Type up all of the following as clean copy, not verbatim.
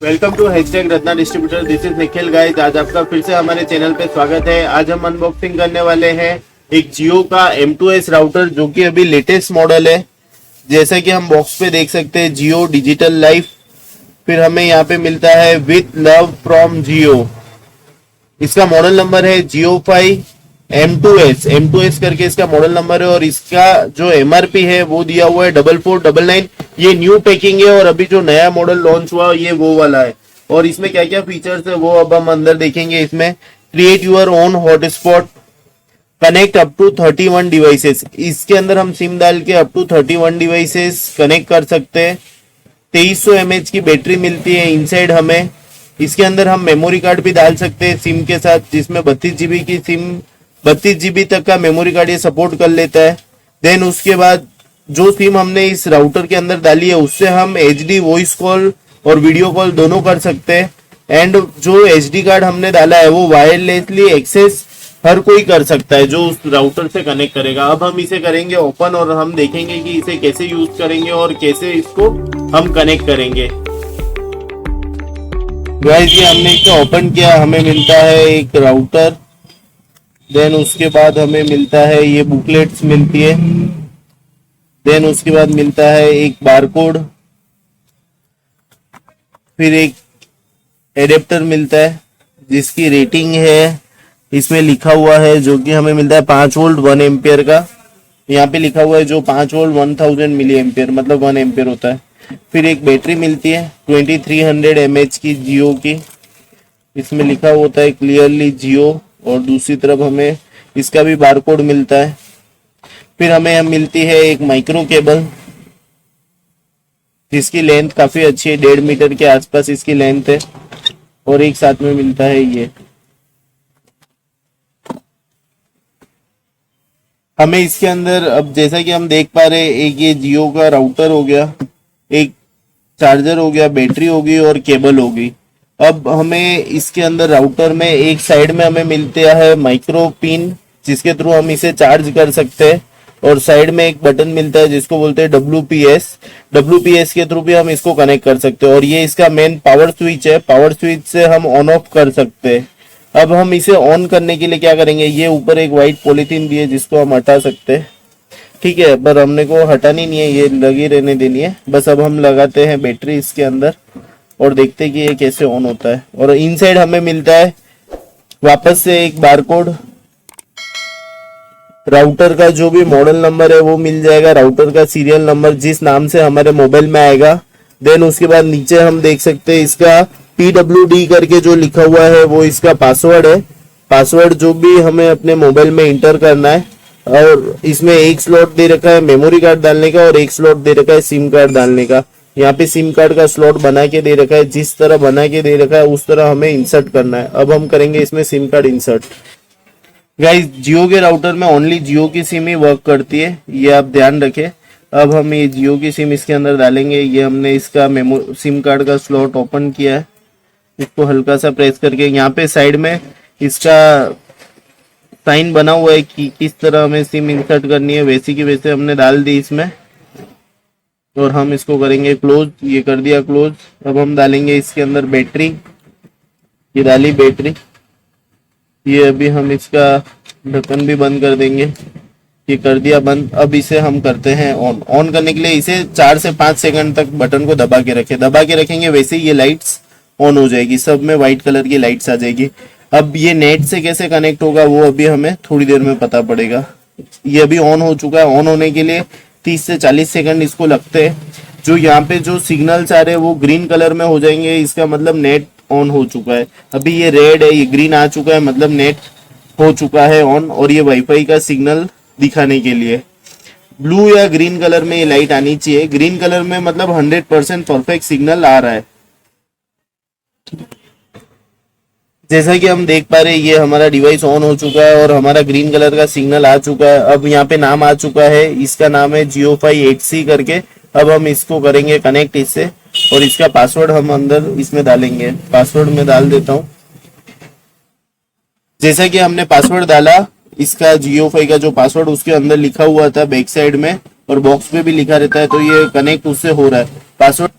Welcome to hashtag Ratna distributor. This is Nikhil guys. आज आपका फिर से हमारे चैनल पे स्वागत है। आज हम अनबॉक्सिंग करने वाले हैं एक जियो का M2S राउटर, जो कि अभी लेटेस्ट मॉडल है। जैसा कि हम बॉक्स पे देख सकते हैं, जियो डिजिटल लाइफ। फिर हमें यहाँ पे मिलता है विथ लव फ्रॉम जियो। इसका मॉडल नंबर है जियो 5 M2S करके इसका मॉडल नंबर है। और इसका जो MRP है वो दिया हुआ है 4499। ये न्यू पैकिंग है और अभी जो नया मॉडल लॉन्च हुआ ये वो वाला है। और इसमें क्या क्या फीचर्स है वो अब हम अंदर देखेंगे। इसमें create your own hotspot, connect up to 31 devices. इसके अंदर हम सिम डाल के अप टू 31 डिवाइसेस कनेक्ट कर सकते हैं। 2300 mAh की बैटरी मिलती है इनसाइड हमें। इसके अंदर हम मेमोरी कार्ड भी डाल सकते हैं सिम के साथ, जिसमें 32 GB की सिम, 32 GB तक का मेमोरी कार्ड ये सपोर्ट कर लेता है। देन उसके बाद जो सिम हमने इस राउटर के अंदर डाली है उससे हम HD वॉइस कॉल और वीडियो कॉल दोनों कर सकते हैं। एंड जो SD कार्ड हमने डाला है वो वायरलेसली एक्सेस हर कोई कर सकता है जो उस राउटर से कनेक्ट करेगा। अब हम इसे करेंगे ओपन और हम देखेंगे कि इसे कैसे यूज करेंगे और कैसे इसको हम कनेक्ट करेंगे। गाइस, ये हमने इसे ओपन किया, हमें मिलता है एक राउटर। देन उसके बाद हमें मिलता है ये बुकलेट्स मिलती है। देन उसके बाद मिलता है एक बारकोड, फिर एक एडेप्टर मिलता है जिसकी रेटिंग है, इसमें लिखा हुआ है, जो कि हमें मिलता है 5 वोल्ट 1 एम्पियर का। यहाँ पे लिखा हुआ है जो 5 वोल्ट 1000 मिली एम्पियर मतलब 1 एम्पियर होता है। फिर एक बैटरी मिलती है 2300 mAh की जियो की। इसमें लिखा होता है क्लियरली जियो। और दूसरी तरफ हमें इसका भी बारकोड मिलता है। फिर हमें मिलती है एक माइक्रो केबल, जिसकी लेंथ काफी अच्छी है, 1.5 मीटर के आसपास इसकी लेंथ है। और एक साथ में मिलता है ये। हमें इसके अंदर अब जैसा कि हम देख पा रहे हैं, एक ये जियो का राउटर हो गया, एक चार्जर हो गया, बैटरी होगी और केबल होगी। अब हमें इसके अंदर राउटर में एक साइड में हमें मिलता है माइक्रो पिन, जिसके थ्रू हम इसे चार्ज कर सकते हैं। और साइड में एक बटन मिलता है जिसको बोलते हैं WPS के थ्रू भी हम इसको कनेक्ट कर सकते हैं। और ये इसका मेन पावर स्विच है, पावर स्विच से हम ऑन ऑफ कर सकते हैं। अब हम इसे ऑन करने के लिए क्या करेंगे, ये ऊपर एक व्हाइट पॉलीथीन भी है जिसको हम हटा सकते हैं, ठीक है, पर हमने को हटानी नहीं है, ये लगी रहने देनी है बस। अब हम लगाते हैं बैटरी इसके अंदर और देखते हैं कि ये कैसे ऑन होता है। और इनसाइड हमें मिलता है वापस से एक बारकोड, राउटर का जो भी मॉडल नंबर है वो मिल जाएगा, राउटर का सीरियल नंबर जिस नाम से हमारे मोबाइल में आएगा। देन उसके बाद नीचे हम देख सकते हैं इसका PWD करके जो लिखा हुआ है वो इसका पासवर्ड है। पासवर्ड जो भी हमें अपने मोबाइल में इंटर करना है। और इसमें एक स्लॉट दे रखा है मेमोरी कार्ड डालने का और एक स्लॉट दे रखा है सिम कार्ड डालने का। यहाँ पे सिम कार्ड का स्लॉट बना के दे रखा है, जिस तरह बना के दे रखा है उस तरह हमें इंसर्ट करना है। अब हम करेंगे इसमें सिम कार्ड इंसर्ट। गाइस, जियो के राउटर में ओनली जियो की सिम ही वर्क करती है, ये आप ध्यान रखें। अब हम ये जियो की सिम इसके अंदर डालेंगे। ये हमने इसका सिम कार्ड का स्लॉट ओपन किया है, इसको हल्का सा प्रेस करके यहाँ पे साइड में इसका साइन बना हुआ है कि किस तरह हमें सिम इंसर्ट करनी है, वैसी की वैसे हमने डाल दी इसमें। और हम इसको करेंगे क्लोज, ये कर दिया क्लोज। अब हम डालेंगे इसके अंदर बैटरी, ये डाली बैटरी। ये अभी हम इसका ढक्कन भी बंद कर देंगे, ये कर दिया बंद। अब इसे हम करते हैं ऑन। ऑन करने के लिए इसे 4 से 5 सेकंड तक बटन को दबा के रखें, दबा के रखेंगे वैसे ही ये लाइट्स ऑन हो जाएगी, सब में व्हाइट कलर की लाइट्स आ जाएगी। अब ये नेट से कैसे कनेक्ट होगा वो अभी हमें थोड़ी देर में पता पड़ेगा। ये अभी ऑन हो चुका है। ऑन होने के लिए 30 से 40 सेकंड इसको लगते हैं। जो यहाँ पे जो सिग्नल्स आ रहे हैं वो ग्रीन कलर में हो जाएंगे, इसका मतलब नेट ऑन हो चुका है। अभी ये रेड है, ये ग्रीन आ चुका है, मतलब नेट हो चुका है ऑन। और ये वाईफाई का सिग्नल दिखाने के लिए ब्लू या ग्रीन कलर में ये लाइट आनी चाहिए। ग्रीन कलर में मतलब 100% परफेक्ट सिग्नल आ रहा है। जैसा कि हम देख पा रहे हैं ये हमारा डिवाइस ऑन हो चुका है और हमारा ग्रीन कलर का सिग्नल आ चुका है। अब यहाँ पे नाम आ चुका है, इसका नाम है जियो 5 8C करके। अब हम इसको करेंगे कनेक्ट इससे और इसका पासवर्ड हम अंदर इसमें डालेंगे। पासवर्ड में डाल देता हूँ। जैसा कि हमने पासवर्ड डाला, इसका जियो 5 का जो पासवर्ड उसके अंदर लिखा हुआ था बैक साइड में और बॉक्स पे भी लिखा रहता है, तो ये कनेक्ट उससे हो रहा है। पासवर्ड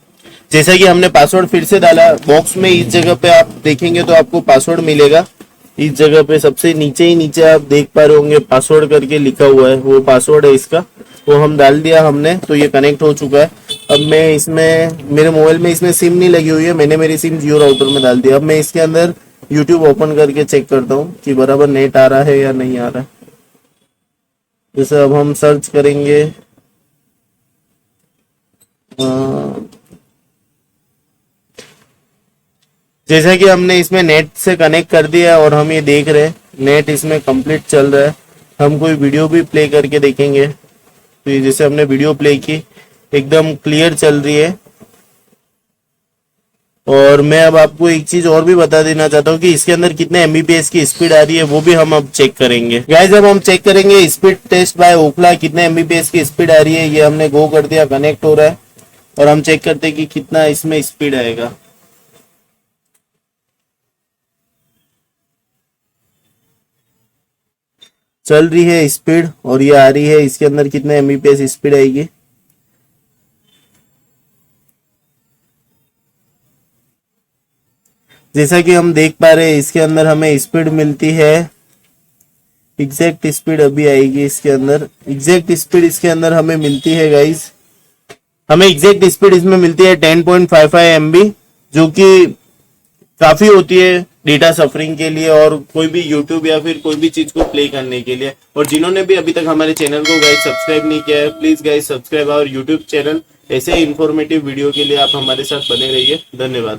जैसा कि हमने पासवर्ड फिर से डाला, बॉक्स में इस जगह पे आप देखेंगे तो आपको पासवर्ड मिलेगा। इस जगह पे सबसे नीचे ही नीचे आप देख पा रहे होंगे पासवर्ड करके लिखा हुआ है, वो पासवर्ड है इसका। वो हम डाल दिया हमने, तो ये कनेक्ट हो चुका है। अब मैं इसमें, मेरे मोबाइल में इसमें सिम नहीं लगी हुई है, मैंने मेरी सिम जियो राउटर में डाल दिया। अब मैं इसके अंदर यूट्यूब ओपन करके चेक करता हूँ कि बराबर नेट आ रहा है या नहीं आ रहा है। जैसे अब हम सर्च करेंगे, जैसा कि हमने इसमें नेट से कनेक्ट कर दिया और हम ये देख रहे हैं नेट इसमें कंप्लीट चल रहा है। हम कोई वीडियो भी प्ले करके देखेंगे, तो ये जैसे हमने वीडियो प्ले की, एकदम क्लियर चल रही है। और मैं अब आपको एक चीज और भी बता देना चाहता हूँ कि इसके अंदर कितने एमबीपीएस की स्पीड आ रही है, वो भी हम अब चेक करेंगे। गाइस अब हम चेक करेंगे स्पीड टेस्ट बाय ओखला, कितने एमबीपीएस की स्पीड आ रही है। ये हमने गो कर दिया, कनेक्ट हो रहा है, और हम चेक करते हैं कि कितना इसमें स्पीड आएगा। चल रही है स्पीड और ये आ रही है, इसके अंदर कितने एमबीपीएस स्पीड आएगी। जैसा कि हम देख पा रहे हैं इसके अंदर हमें स्पीड मिलती है, एग्जैक्ट स्पीड अभी आएगी इसके अंदर। एग्जैक्ट स्पीड इसके अंदर हमें मिलती है गाइस, हमें एग्जैक्ट स्पीड इसमें मिलती है 10.55 MB, जो कि काफी होती है डेटा सफरिंग के लिए और कोई भी यूट्यूब या फिर कोई भी चीज को प्ले करने के लिए। और जिन्होंने भी अभी तक हमारे चैनल को गाइस सब्सक्राइब नहीं किया है, please guys subscribe our YouTube channel. ऐसे इंफॉर्मेटिव वीडियो के लिए आप हमारे साथ बने रहिए। धन्यवाद।